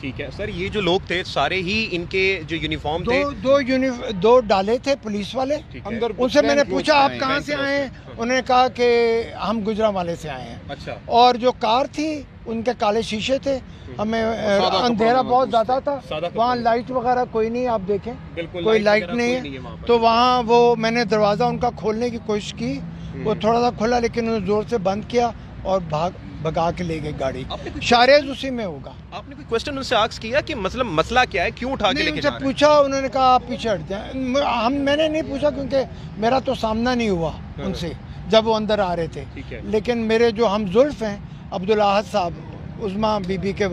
ٹھیک ہے سر، یہ جو لوگ تھے سارے ہی ان کے جو یونیفارم تھے، دو ڈالے تھے پولیس والے. اندر ان سے میں نے پوچھا آپ ہیں. کہاں سے آئے ہیں؟ انہوں نے کہا کہ ہم گجرانوالے سے آئے ہیں. اچھا اور جو کار تھی ان کے کالے شیشے تھے. ہمیں اندھیرا بہت زیادہ تھا، وہاں لائٹ وغیرہ کوئی نہیں، آپ دیکھیں کوئی لائٹ نہیں ہے. تو وہاں وہ میں نے دروازہ ان کا کھولنے کی کوشش کی، وہ تھوڑا سا کھلا لیکن انہوں نے زور سے بند کیا اور بھگا کے لے گئے گاڑی. شاریز اسی میں ہوگا. آپ نے کوئی کوشچن ان سے آسک کیا کہ مسئلہ کیا ہے، کیوں اٹھا کے لے کے ان جا سے رہے ہیں؟ پوچھا، انہوں نے کہا آپ پیچھے ہٹ جائیں. میں نے نہیں پوچھا کیونکہ میرا تو سامنا نہیں ہوا ان سے جب وہ اندر آ رہے تھے. ٹھیک ہے. لیکن میرے جو ہم زلف ہیں عبدالاحد صاحب، عظما بی بی کے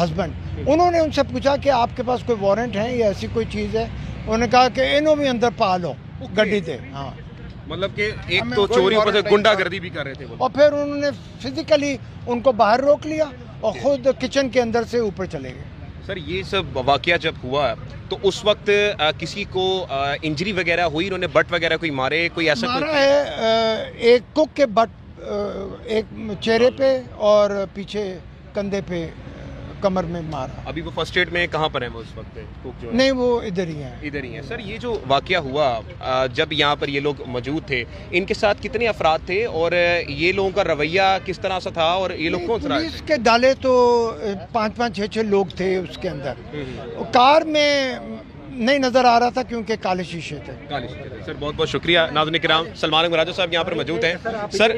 ہسبینڈ، انہوں نے ان سے پوچھا کہ آپ کے پاس کوئی وارنٹ ہے یا ایسی کوئی چیز ہے؟ انہوں نے کہا کہ انہوں بھی اندر پا لو گڈی تھے. ہاں، مطلب کہ ایک تو چوری اوپر سے گنڈا گردی بھی کر رہے تھے وہ. اور پھر انہوں نے فزیکلی ان کو باہر روک لیا اور خود کچن کے اندر سے اوپر چلے گئے. سر یہ سب واقعہ جب ہوا تو اس وقت کسی کو انجری وغیرہ ہوئی؟ انہوں نے بٹ وغیرہ کوئی مارے، کوئی ایسا مارا ہے ایک کک کے بٹ، ایک چہرے پہ اور پیچھے کندھے پہ، کمر میں مارا. ابھی وہ فرسٹ ایڈ میں کہاں پر ہیں وہ اس وقت؟ کوک جو ہے نہیں، وہ ادھر ہی ہیں. ادھر ہی ہیں. سر یہ جو واقعہ ہوا جب یہاں پر یہ لوگ موجود تھے، ان کے ساتھ کتنے افراد تھے اور یہ لوگوں کا رویہ کس طرح سے تھا اور یہ لوگ کون سے پولیس کے ڈالے تو 5-6 لوگ تھے اس کے اندر. کار میں نہیں نظر آ رہا تھا کیونکہ کالے شیشے تھے. سر بہت بہت شکریہ. ناظرین کرام، سلمان احمد راجہ صاحب یہاں پر موجود ہیں. سر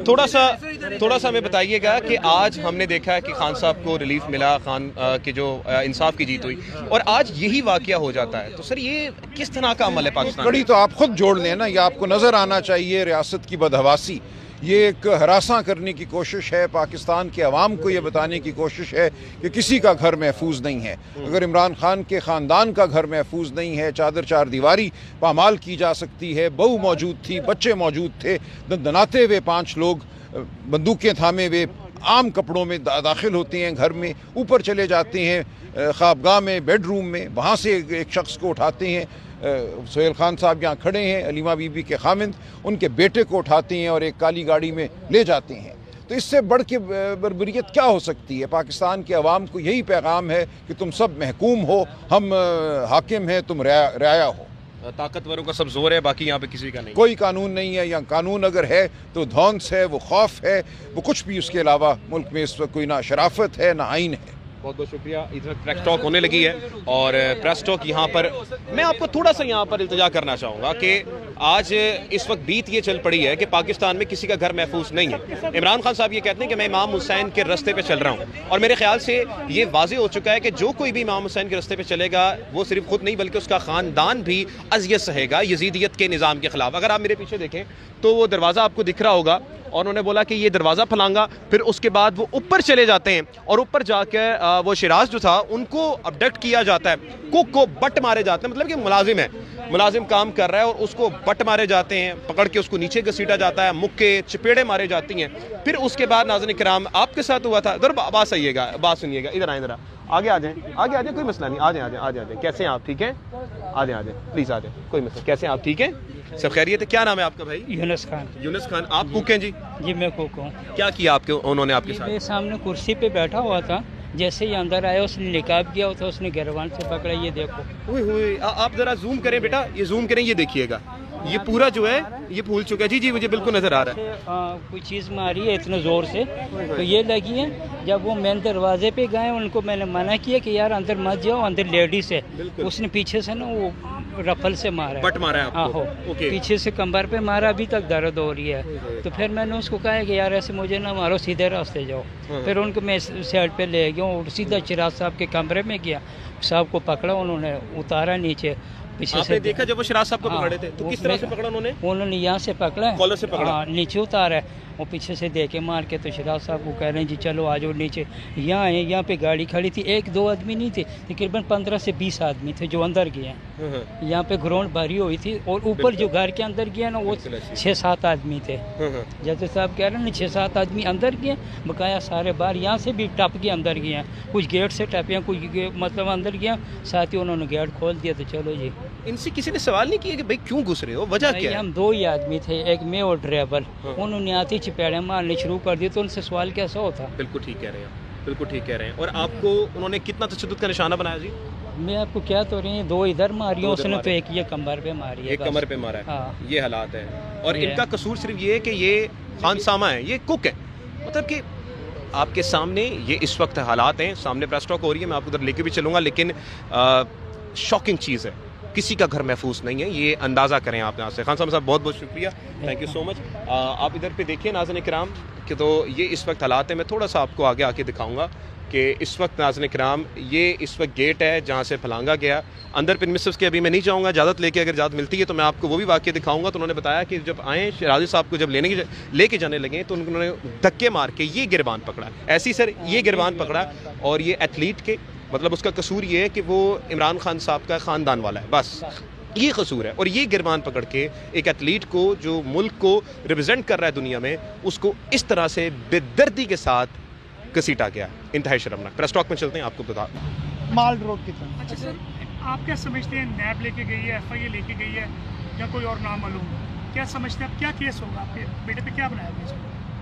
تھوڑا سا ہمیں بتائیے گا کہ آج ہم نے دیکھا ہے کہ خان صاحب کو ریلیف ملا، خان کے جو انصاف کی جیت ہوئی، اور آج یہی واقعہ ہو جاتا ہے، تو سر یہ کس طرح کا عمل ہے پاکستان کڑی تو آپ خود جوڑ لیں نا، یہ آپ کو نظر آنا چاہیے ریاست کی بدحواسی. یہ ایک ہراساں کرنے کی کوشش ہے، پاکستان کے عوام کو یہ بتانے کی کوشش ہے کہ کسی کا گھر محفوظ نہیں ہے. اگر عمران خان کے خاندان کا گھر محفوظ نہیں ہے، چادر چار دیواری پامال کی جا سکتی ہے. بہو موجود تھی، بچے موجود تھے، دناتے ہوئے 5 لوگ بندوقیں تھامے ہوئے عام کپڑوں میں داخل ہوتے ہیں گھر میں، اوپر چلے جاتے ہیں خوابگاہ میں، بیڈ روم میں، وہاں سے ایک شخص کو اٹھاتے ہیں. سہیل خان صاحب یہاں کھڑے ہیں، علیمہ بی بی کے خامند، ان کے بیٹے کو اٹھاتے ہیں اور ایک کالی گاڑی میں لے جاتے ہیں. تو اس سے بڑھ کے بربریت کیا ہو سکتی ہے؟ پاکستان کے عوام کو یہی پیغام ہے کہ تم سب محکوم ہو، ہم حاکم ہیں، تم رعایا ہو. طاقتوروں کا سب زور ہے، باقی یہاں پہ کسی کا نہیں. کوئی قانون نہیں ہے. یہاں قانون اگر ہے تو دھونس ہے، وہ خوف ہے، وہ کچھ بھی. اس کے علاوہ ملک میں اس وقت کوئی نہ شرافت ہے نہ آئین ہے. بہت بہت شکریہ. ادھر پریس ٹاک ہونے لگی ہے اور پریس ٹاک یہاں پر میں آپ کو تھوڑا سا یہاں پر التجا کرنا چاہوں گا کہ آج اس وقت بیت یہ چل پڑی ہے کہ پاکستان میں کسی کا گھر محفوظ نہیں ہے. عمران خان صاحب یہ کہتے ہیں کہ میں امام حسین کے راستے پہ چل رہا ہوں، اور میرے خیال سے یہ واضح ہو چکا ہے کہ جو کوئی بھی امام حسین کے راستے پہ چلے گا وہ صرف خود نہیں بلکہ اس کا خاندان بھی اذیت سہے گا یزیدیت کے نظام کے خلاف. اگر آپ میرے پیچھے دیکھیں تو وہ دروازہ آپ کو دکھ رہا ہوگا، اور انہوں نے بولا کہ یہ دروازہ پھلانگا. پھر اس کے بعد وہ اوپر چلے جاتے ہیں اور اوپر جا کے وہ شیراز جو تھا ان کو ابڈکٹ کیا جاتا ہے، کوک کو بٹ مارے جاتے ہیں. مطلب کہ ملازم کام کر رہا ہے اور اس کو بٹ مارے جاتے ہیں، پکڑ کے اس کو نیچے گھسیٹا جاتا ہے، مکے چپیڑے مارے جاتی ہیں. پھر اس کے بعد ناظرین کرام آپ کے ساتھ ہوا تھا. ادھر بات آئیے گا، بات سنیے گا. ادھر آئیں، ادھر آگے آ جائیں، کوئی مسئلہ نہیں. آ جائیں. کیسے ہیں آپ؟ ٹھیک ہیں؟ آ جائیں پلیز، آ جائیں، کوئی مسئلہ. کیسے ہیں آپ؟ ٹھیک ہیں؟ سب خیریت ہے؟ کیا نام ہے آپ کا بھائی؟ یونس خان. یونس خان. آپ کوک ہیں جی؟ جی میں کوک ہوں. کیا کیا آپ کے انہوں نے آپ کے ساتھ؟ میرے سامنے کرسی پہ بیٹھا ہوا تھا، جیسے ہی اندر آیا اس نے نقاب کیا تھا، اس نے گھروان سے پکڑا. یہ دیکھو. ہوئے آپ ذرا زوم کریں بیٹا، یہ زوم کریں، یہ دیکھیے گا یہ پورا جو ہے یہ پھول چکا ہے. جی مجھے بالکل نظر آ رہا ہے. کوئی چیز ماری ہے اتنے زور سے تو یہ لگی ہے. جب وہ مین دروازے پہ گئے ان کو میں نے منع کیا کہ یار اندر مت جاؤ، اندر لیڈیز ہے. اس نے پیچھے سے نا وہ رفل سے مارا، بٹ مارا ہے آپ کو؟ پیچھے سے کمر پہ مارا، ابھی تک درد ہو رہی ہے. تو پھر میں نے اس کو کہا کہ یار ایسے مجھے نہ مارو، سیدھے راستے جاؤ. پھر ان کو میں سائڈ پہ لے گیا اور سیدھا چراغ صاحب کے کمرے میں گیا. صاحب کو پکڑا، انہوں نے اتارا نیچے. پیچھے سے دیکھا جب وہ شراز صاحب کو پکڑے تھے تو کس طرح سے پکڑا انہوں نے یہاں سے پکڑا، کالر سے پکڑا، نیچے اتارا ہے. وہ پیچھے سے دیکھے مار کے تو شراز صاحب کو کہہ رہے ہیں جی چلو آ جاؤ نیچے. یہاں آئے، یہاں پہ گاڑی کھڑی تھی. 1-2 آدمی نہیں تھے، تقریباً 15 سے 20 آدمی تھے جو اندر گئے. یہاں پہ گراؤنڈ بھری ہوئی تھی اور اوپر جو گھر کے اندر گیا نا وہ 6-7 آدمی تھے. جیسے صاحب کہہ رہے ہیں نا 6-7 آدمی اندر گئے، بقایا سارے باہر. یہاں سے بھی ٹپ کے اندر گئے، کچھ گیٹ سے ٹپے، کچھ مطلب اندر گیا. ساتھ ہی انہوں نے گیٹ کھول دیا. تو چلو جی. ان سے کسی نے سوال نہیں کیا کہ بھائی کیوں گھس رہے ہو، وجہ کیا ہے؟ ہم 2 ہی آدمی تھے، ایک میں اور ڈرائیور. انہوں نے آتی چپیڑے مارنے شروع کر دی تو ان سے سوال کیسا ہوتا؟ بالکل ٹھیک کہہ رہے ہیں. بالکل ٹھیک کہہ رہے ہیں. اور آپ کو انہوں نے کتنا تشدد کا نشانہ بنایا جی؟ میں آپ کو کیا تو رہی ہیں، 2 ادھر ماری ہیں، اس نے تو ایک یہ کمر پہ ماری ہے، ایک کمر پہ مارا ہے. ہاں یہ حالات ہیں. اور ان کا قصور صرف یہ ہے کہ یہ خان سامہ ہے، یہ کک ہے. مطلب کہ آپ کے سامنے یہ اس وقت حالات ہیں. سامنے پریس ٹاک ہو رہی ہے، میں آپ کو ادھر لے کے بھی چلوں گا، لیکن شاکنگ چیز ہے. کسی کا گھر محفوظ نہیں ہے، یہ اندازہ کریں آپ یہاں سے. خان صاحب بہت بہت شکریہ، تھینک یو سو مچ. آپ ادھر پہ دیکھیے ناظرین کرام کہ تو یہ اس وقت حالات ہیں. میں تھوڑا سا آپ کو آگے آ کے دکھاؤں گا کہ اس وقت ناظرین کرام یہ اس وقت گیٹ ہے جہاں سے پھلانگا گیا. اندر پرمیسز کے ابھی میں نہیں جاؤں گا، اجازت لے کے اگر اجازت ملتی ہے تو میں آپ کو وہ بھی واقعہ دکھاؤں گا. تو انہوں نے بتایا کہ جب آئیں شیرازی صاحب کو جب لے کے جانے لگے تو انہوں نے دھکے مار کے یہ گربان پکڑا. ایسی سر یہ گربان پکڑا، اور یہ ایتھلیٹ کے مطلب اس کا قصور یہ ہے کہ وہ عمران خان صاحب کا خاندان والا ہے، بس یہ قصور ہے. اور یہ گربان پکڑ کے ایک ایتھلیٹ کو جو ملک کو ریپرزینٹ کر رہا ہے دنیا میں، اس کو اس طرح سے بے دردی کے ساتھ گھسیٹا گیا. انتہائی شرمناک. پریس ٹاک میں چلتے ہیں، آپ کو بتا مال روڈ کی طرف. اچھا سر، آپ کیا سمجھتے ہیں نیب لے کے گئی ہے، ایف آئی اے لے کے گئی ہے یا کوئی اور نامعلوم؟ کیا سمجھتے ہیں آپ کیا کیس ہوگا؟ آپ کے بیٹے پہ کیا بنایا گیا اس کو؟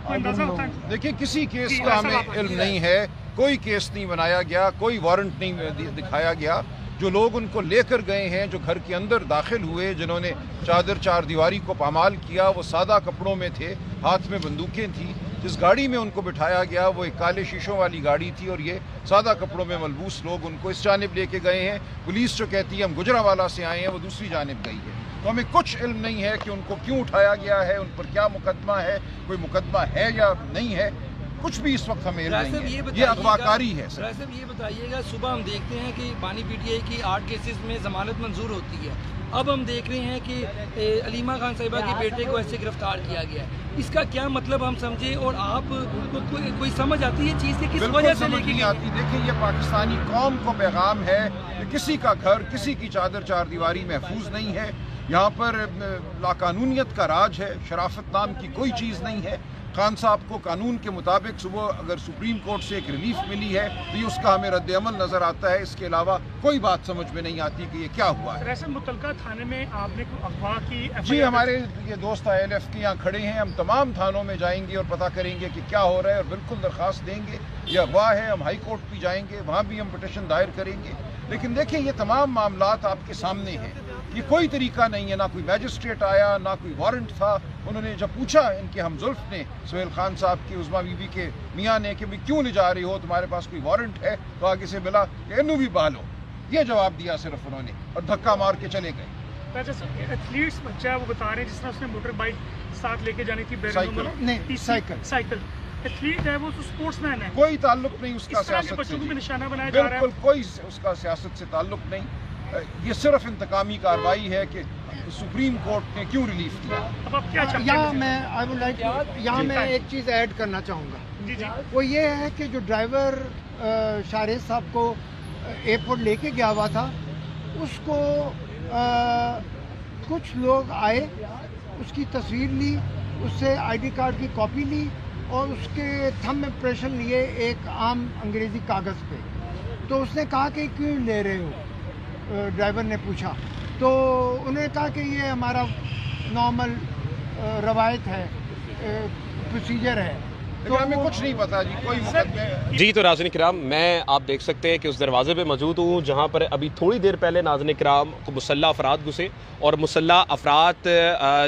کوئی اندازہ ہوتا ہے؟ دیکھیے کسی کیس کا ہمیں علم نہیں ہے، کوئی کیس نہیں بنایا گیا، کوئی وارنٹ نہیں دکھایا گیا. جو لوگ ان کو لے کر گئے ہیں، جو گھر کے اندر داخل ہوئے، جنہوں نے چادر چار دیواری کو پامال کیا، وہ سادہ کپڑوں میں تھے، ہاتھ میں بندوقیں تھیں. جس گاڑی میں ان کو بٹھایا گیا وہ ایک کالے شیشوں والی گاڑی تھی، اور یہ سادہ کپڑوں میں ملبوس لوگ ان کو اس جانب لے کے گئے ہیں. پولیس جو کہتی ہے ہم گجرانوالہ سے آئے ہیں، وہ دوسری جانب گئی ہے. تو ہمیں کچھ علم نہیں ہے کہ ان کو کیوں اٹھایا گیا ہے، ان پر کیا مقدمہ ہے، کوئی مقدمہ ہے یا نہیں ہے، کچھ بھی اس وقت ہمیں علم نہیں ہے. یہ اغواکاری ہے سر. صاحب یہ بتائیے گا، صبح ہم دیکھتے ہیں کہ بانی پی ٹی آئی کی 8 کیسز میں ضمانت منظور ہوتی ہے. اب ہم دیکھ رہے ہیں کہ علیمہ خان صاحبہ کے بیٹے کو ایسے گرفتار کیا گیا ہے. اس کا کیا مطلب ہم سمجھیں، اور آپ کو کوئی سمجھ آتی ہے چیز کہ کس وجہ سے لے کے نہیں آتی؟ دیکھیں یہ پاکستانی قوم کو پیغام ہے کہ کسی کا گھر، کسی کی چادر چار دیواری محفوظ نہیں ہے. یہاں پر لاقانونیت کا راج ہے، شرافت نام کی کوئی چیز نہیں ہے. خان صاحب کو قانون کے مطابق صبح اگر سپریم کورٹ سے ایک ریلیف ملی ہے تو یہ اس کا ہمیں رد عمل نظر آتا ہے. اس کے علاوہ کوئی بات سمجھ میں نہیں آتی کہ یہ کیا ہوا ہے. ایسے متعلقہ تھانے میں آپ نے اغوا کی جی ہمارے یہ دوست ILF کے یہاں کھڑے ہیں، ہم تمام تھانوں میں جائیں گے اور پتہ کریں گے کہ کیا ہو رہا ہے، اور بالکل درخواست دیں گے. یہ اغوا ہے، ہم ہائی کورٹ بھی جائیں گے، وہاں بھی ہم پٹیشن دائر کریں گے. لیکن دیکھیں یہ تمام معاملات آپ کے سامنے ہیں. یہ کوئی طریقہ نہیں ہے، نہ کوئی میجسٹریٹ آیا، نہ کوئی وارنٹ تھا. انہوں نے جب پوچھا ان کے ہم زلف نے، سہیل خان صاحب کی عظمیٰ بی بی کے میاں نے کہ کیوں لے جا رہی ہو، تمہارے پاس کوئی وارنٹ ہے؟ تو آگے سے ملا کہ انہوں بھی بحالو. یہ جواب دیا صرف انہوں نے، اور دھکا مار کے چلے گئے. ایتھلیٹس بچہ ہے، وہ بتا رہے ہیں جس طرح اس نے موٹر بائک ساتھ لے کے جانے کی سائیکل ایتھلیٹ ہے، وہ تو سپورٹس مین ہے. کوئی تعلق نہیں اس کا سیاست سے. بچوں کو بھی نشانہ بنایا جا رہا ہے. بالکل کوئی اس کا سیاست سے تعلق نہیں. یہ صرف انتقامی کارروائی ہے کہ سپریم کورٹ نے کیوں ریلیف دیا. اب آپ کیا چاہتے ہیں؟ یہاں میں ایک چیز ایڈ کرنا چاہوں گا. جی جی. وہ یہ ہے کہ جو ڈرائیور شاہریز صاحب کو ایئرپورٹ لے کے گیا ہوا تھا، اس کو کچھ لوگ آئے، اس کی تصویر لی، اس سے ID کارڈ کی کاپی لی، اور اس کے تھم امپریشن لیے ایک عام انگریزی کاغذ پہ. تو اس نے کہا کہ کیوں لے رہے ہو، ڈرائیور نے پوچھا. تو انہوں نے کہا کہ یہ ہمارا نارمل روایت ہے، پروسیجر ہے. تو ہمیں کچھ نہیں پتا جی، کوئی مقدمے. جی تو ناظرین کرام، میں آپ دیکھ سکتے ہیں کہ اس دروازے پہ موجود ہوں جہاں پر ابھی تھوڑی دیر پہلے ناظرین کرام کو مسلح افراد گھسے، اور مسلح افراد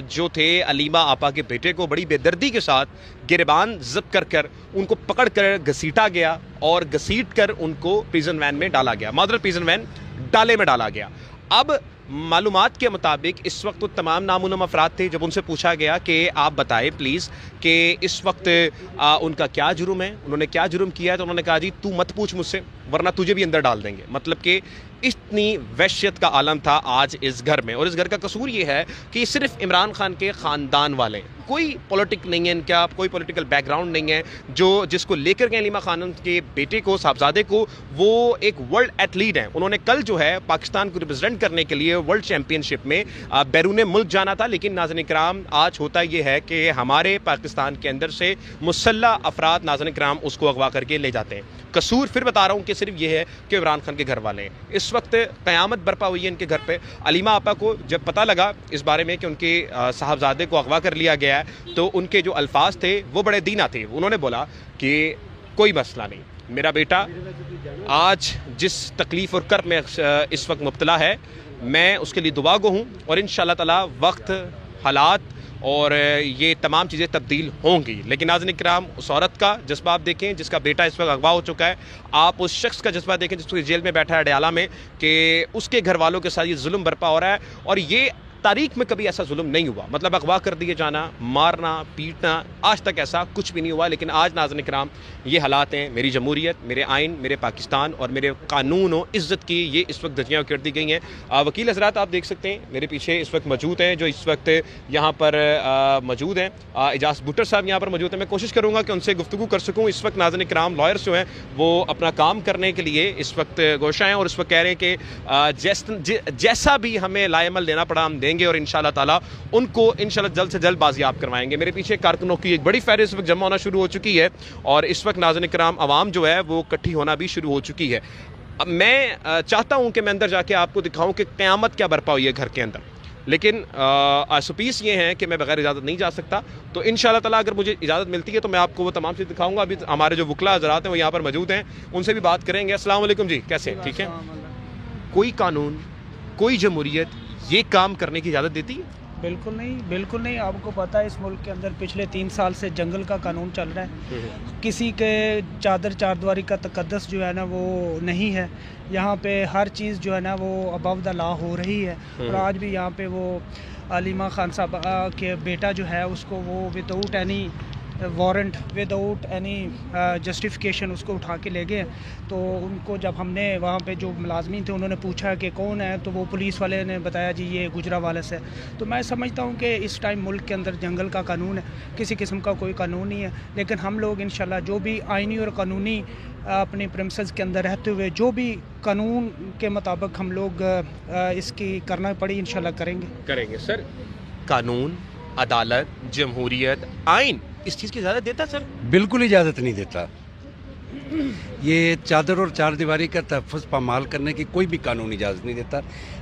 جو تھے علیمہ آپا کے بیٹے کو بڑی بے دردی کے ساتھ گریبان ضبط کر ان کو پکڑ کر گھسیٹا گیا، اور گھسیٹ کر ان کو پریزن وین میں ڈالا گیا. معذرت، پریزن وین ڈالے میں ڈالا گیا. اب معلومات کے مطابق اس وقت وہ تمام نامعلوم افراد تھے. جب ان سے پوچھا گیا کہ آپ بتائیں پلیز کہ اس وقت ان کا کیا جرم ہے، انہوں نے کیا جرم کیا ہے، تو انہوں نے کہا جی تو مت پوچھ مجھ سے ورنہ تجھے بھی اندر ڈال دیں گے. مطلب کہ اتنی وحشت کا عالم تھا آج اس گھر میں. اور اس گھر کا قصور یہ ہے کہ یہ صرف عمران خان کے خاندان والے، کوئی پولیٹک نہیں ہے ان کا، کوئی پولیٹیکل بیک گراؤنڈ نہیں ہے. جس کو لے کر گئے علیمہ خان کے بیٹے کو، صاحبزادے کو، وہ ایک ورلڈ ایتھلیٹ ہیں. انہوں نے کل جو ہے پاکستان کو ریپرزینٹ کرنے کے لیے ورلڈ چیمپئن شپ میں بیرون ملک جانا تھا. لیکن ناظرین کرام آج ہوتا یہ ہے کہ ہمارے پاکستان کے اندر سے مسلح افراد ناظرین کرام اس کو اغوا کر کے لے جاتے ہیں. قصور پھر بتا رہا ہوں کہ صرف یہ ہے کہ عمران خان کے گھر والے ہیں. اس وقت قیامت برپا ہوئی ہے ان کے گھر پہ. علیمہ آپا کو جب پتہ لگا اس بارے میں کہ ان کے صاحبزادے کو اغوا کر لیا گیا ہے، تو ان کے جو الفاظ تھے وہ بڑے دینا تھے. انہوں نے بولا کہ کوئی مسئلہ نہیں، میرا بیٹا آج جس تکلیف اور کرب میں اس وقت مبتلا ہے، میں اس کے لیے دعا گو ہوں، اور انشاءاللہ تعالی وقت، حالات اور یہ تمام چیزیں تبدیل ہوں گی۔ لیکن ناظرین کرام، اس عورت کا جذبہ آپ دیکھیں جس کا بیٹا اس وقت اغوا ہو چکا ہے، آپ اس شخص کا جذبہ دیکھیں جس کو جیل میں بیٹھا ہے اڈیالہ میں، کہ اس کے گھر والوں کے ساتھ یہ ظلم برپا ہو رہا ہے، اور یہ تاریخ میں کبھی ایسا ظلم نہیں ہوا، مطلب اغوا کر دیے جانا، مارنا، پیٹنا، آج تک ایسا کچھ بھی نہیں ہوا۔ لیکن آج ناظرین کرام یہ حالات ہیں، میری جمہوریت، میرے آئین، میرے پاکستان اور میرے قانون و عزت کی یہ اس وقت دھجیاں کر دی گئی ہیں۔ وکیل حضرات آپ دیکھ سکتے ہیں میرے پیچھے اس وقت موجود ہیں، جو اس وقت یہاں پر موجود ہیں۔ اعجاز بھٹر صاحب یہاں پر موجود ہیں، میں کوشش کروں گا کہ ان سے گفتگو کر سکوں۔ اس وقت ناظرین کرام لائرز جو ہیں وہ اپنا کام کرنے کے لیے اس وقت گوشہ ہیں، اور اس وقت کہہ رہے ہیں کہ جیسا بھی ہمیں لائے عمل دینا پڑا ہم دیں گے، اور انشاءاللہ تعالی ان کو انشاءاللہ جلد سے جلد بازیاب کروائیں گے۔ میرے پیچھے کارکنوں کی ایک بڑی فہرست اس وقت جمع ہونا شروع ہو چکی ہے، اور اس وقت ناظرین کرام عوام جو ہے وہ اکٹھی ہونا بھی شروع ہو چکی ہے۔ اب میں چاہتا ہوں کہ میں اندر جا کے آپ کو دکھاؤں کہ قیامت کیا برپا ہوئی ہے گھر کے اندر، لیکن آسوپیس یہ ہیں کہ میں بغیر اجازت نہیں جا سکتا، تو انشاءاللہ تعالی اگر مجھے اجازت ملتی ہے تو میں آپ کو وہ تمام چیز دکھاؤں گا۔ ابھی ہمارے جو وکلا حضرات ہیں وہ یہاں پر موجود ہیں، ان سے بھی بات کریں گے۔ السلام علیکم جی، کیسے ہیں؟ ٹھیک ہے؟ کوئی قانون، کوئی جمہوریت یہ کام کرنے کی اجازت دیتی ہے؟ بالکل نہیں، بالکل نہیں۔ آپ کو پتہ ہے اس ملک کے اندر پچھلے 3 سال سے جنگل کا قانون چل رہا ہے، کسی کے چادر چاردواری کا تقدس جو ہے نا وہ نہیں ہے، یہاں پہ ہر چیز جو ہے نا وہ ابو دا لا ہو رہی ہے، اور آج بھی یہاں پہ وہ علیمہ خان صاحب کے بیٹا جو ہے اس کو وہ without any warrant, without any justification اس کو اٹھا کے لے گئے۔ تو ان کو جب ہم نے وہاں پہ جو ملازمین تھے انہوں نے پوچھا کہ کون ہے، تو وہ پولیس والے نے بتایا جی یہ گجرانوالہ سے۔ تو میں سمجھتا ہوں کہ اس ٹائم ملک کے اندر جنگل کا قانون ہے، کسی قسم کا کوئی قانون نہیں ہے، لیکن ہم لوگ انشاءاللہ جو بھی آئینی اور قانونی اپنے پریمسز کے اندر رہتے ہوئے جو بھی قانون کے مطابق ہم لوگ اس کی کرنا پڑی انشاءاللہ کریں گے۔ سر، قانون، عدالت، جمہوریت، آئین اس چیز کی اجازت دیتا ہے سر؟ بالکل اجازت نہیں دیتا۔ یہ چادر اور چار دیواری کا تحفظ پامال کرنے کی کوئی بھی قانون اجازت نہیں دیتا۔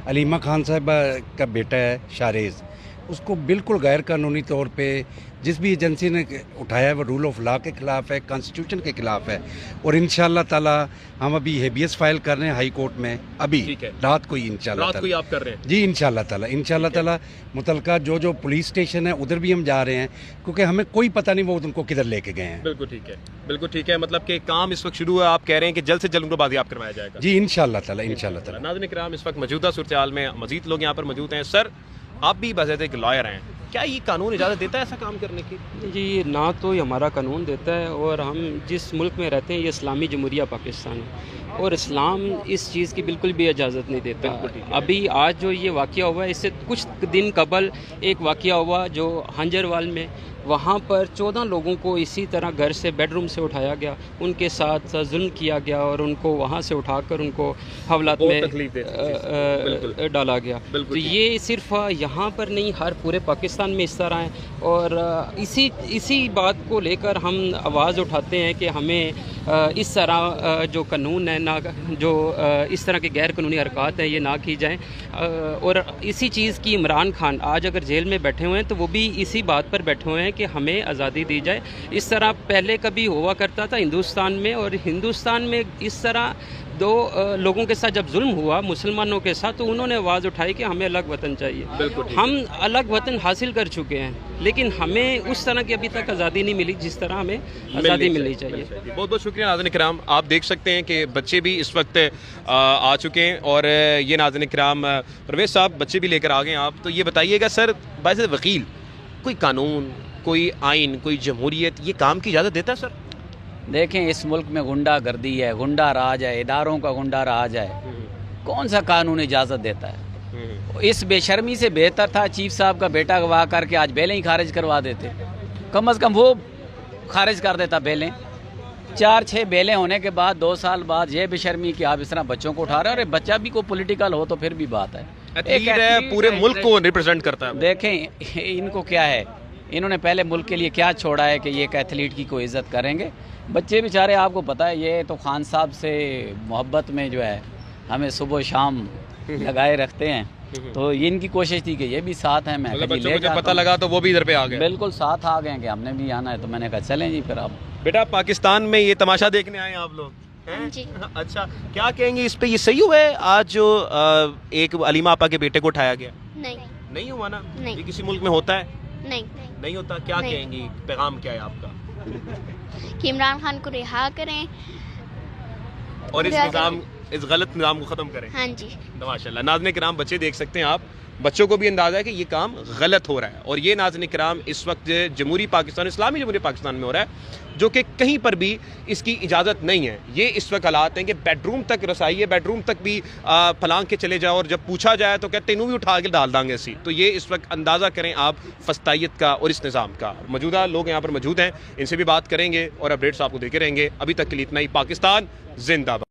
علیمہ خان صاحبہ کا بیٹا ہے شاریز، اس کو بالکل غیر قانونی طور پہ جس بھی ایجنسی نے اٹھایا ہے وہ رول آف لا کے خلاف ہے، کانسٹیٹیوشن کے خلاف ہے، اور انشاءاللہ تعالی ہم ابھی ہیبیس فائل کر رہے ہیں ہائی کورٹ میں، ابھی رات کو ہی انشاءاللہ رات کو ہی آپ کر رہے ہیں؟ جی انشاءاللہ تعالی متعلقہ جو پولیس اسٹیشن ہے ادھر بھی ہم جا رہے ہیں، کیونکہ ہمیں کوئی پتہ نہیں وہ ان کو کدھر لے کے گئے ہیں۔ بالکل ٹھیک ہے، بالکل ٹھیک ہے، مطلب کہ کام اس وقت شروع ہے، آپ کہہ رہے ہیں کہ جلد سے جلد ان کو بازیاب کروایا جائے گا؟ جی انشاءاللہ تعالی۔ ناظرین کرام اس وقت موجودہ صورتحال میں مزید لوگ یہاں پر موجود ہیں۔ سر، آپ بھی باضابطہ ایک لائر ہیں، کیا یہ قانون اجازت دیتا ہے ایسا کام کرنے کی؟ جی نہ تو یہ ہمارا قانون دیتا ہے، اور ہم جس ملک میں رہتے ہیں یہ اسلامی جمہوریہ پاکستان ہے، اور اسلام اس چیز کی بالکل بھی اجازت نہیں دیتا۔ ابھی آج جو یہ واقعہ ہوا ہے، اس سے کچھ دن قبل ایک واقعہ ہوا جو ہنجروال میں، وہاں پر 14 لوگوں کو اسی طرح گھر سے بیڈ روم سے اٹھایا گیا، ان کے ساتھ ظلم کیا گیا، اور ان کو وہاں سے اٹھا کر ان کو حوالات میں ڈالا گیا۔ تو یہ صرف یہاں پر نہیں، ہر پورے پاکستان میں اس طرح ہے، اور اسی بات کو لے کر ہم آواز اٹھاتے ہیں کہ ہمیں اس طرح جو قانون ہے نہ، جو اس طرح کے غیر قانونی حرکات ہیں یہ نہ کی جائیں، اور اسی چیز کی عمران خان آج اگر جیل میں بیٹھے ہوئے ہیں تو وہ بھی اسی بات پر بیٹھے ہوئے ہیں کہ ہمیں آزادی دی جائے۔ اس طرح پہلے کبھی ہوا کرتا تھا ہندوستان میں، اور ہندوستان میں اس طرح 2 لوگوں کے ساتھ جب ظلم ہوا مسلمانوں کے ساتھ، تو انہوں نے آواز اٹھائی کہ ہمیں الگ وطن چاہیے۔ ہم الگ وطن حاصل کر چکے ہیں، لیکن ہمیں اس طرح کی ابھی تک آزادی نہیں ملی جس طرح ہمیں آزادی ملنی چاہیے۔ بہت بہت شکریہ ناظرین کرام، آپ دیکھ سکتے ہیں کہ بچے بھی اس وقت آ چکے ہیں، اور یہ ناظرین کرام پرویز صاحب بچے بھی لے کر آ گئے ہیں۔ آپ تو یہ بتائیے گا سر، باعث وکیل، کوئی قانون، کوئی آئین، کوئی جمہوریت یہ کام کی اجازت دیتا ہے سر؟ دیکھیں اس ملک میں غنڈہ گردی ہے، غنڈہ راج ہے، اداروں کا غنڈہ راج ہے، کون سا قانون اجازت دیتا ہے؟ اس بے شرمی سے بہتر تھا چیف صاحب کا بیٹا اغوا کر کے آج بیلیں ہی خارج کروا دیتے، کم از کم وہ خارج کر دیتا بیلیں۔ 4-6 بیلیں ہونے کے بعد 2 سال بعد یہ بے شرمی کہ آپ اس طرح بچوں کو اٹھا رہے ہیں، اور بچہ بھی کوئی پولیٹیکل ہو تو پھر بھی بات ہے، پورے ملک کو ریپرزینٹ کرتا ہے۔ دیکھیں ان کو کیا ہے، انہوں نے پہلے ملک کے لیے کیا چھوڑا ہے کہ یہ ایک ایتھلیٹ کی کوئی عزت کریں گے؟ بچے بیچارے آپ کو پتہ ہے یہ تو خان صاحب سے محبت میں جو ہے ہمیں صبح و شام لگائے رکھتے ہیں، تو ان کی کوشش تھی کہ یہ بھی ساتھ ہیں، میں بچوں کو جب پتہ لگا تو وہ بھی ادھر پہ آ گئے، بالکل ساتھ آ گئے کہ ہم نے بھی آنا ہے، تو میں نے کہا چلیں جی پھر آپ۔ بیٹا پاکستان میں یہ تماشا دیکھنے آئے ہیں آپ لوگ؟ جی اچھا کیا کہیں گے اس پہ, یہ صحیح ہوا ہے آج جو ایک علیمہ آپا کے بیٹے کو اٹھایا گیا؟ نہیں ہوا نا, یہ کسی ملک میں ہوتا ہے نہیں ہوتا. کیا کہیں گی, پیغام کیا ہے آپ کا؟ کہ عمران خان کو رہا کریں اور اس غلط نظام کو ختم کریں. ہاں جی ماشاء اللہ. ناظرین کرام بچے دیکھ سکتے ہیں آپ, بچوں کو بھی اندازہ ہے کہ یہ کام غلط ہو رہا ہے, اور یہ ناظرین کرام اس وقت جمہوری پاکستان, اسلامی جمہوری پاکستان میں ہو رہا ہے, جو کہ کہیں پر بھی اس کی اجازت نہیں ہے. یہ اس وقت حالات ہیں کہ بیڈ روم تک رسائی ہے, بیڈ روم تک بھی پھلانگ کے چلے جاؤ, اور جب پوچھا جائے تو کہتے ہیں انہوں بھی اٹھا کے ڈال دیں گے اسی. تو یہ اس وقت اندازہ کریں آپ فسطائیت کا اور اس نظام کا. موجودہ لوگ یہاں پر موجود ہیں, ان سے بھی بات کریں گے اور اپڈیٹس آپ کو دیتے رہیں گے. ابھی تک کے لیے اتنا ہی. پاکستان زندہ باد.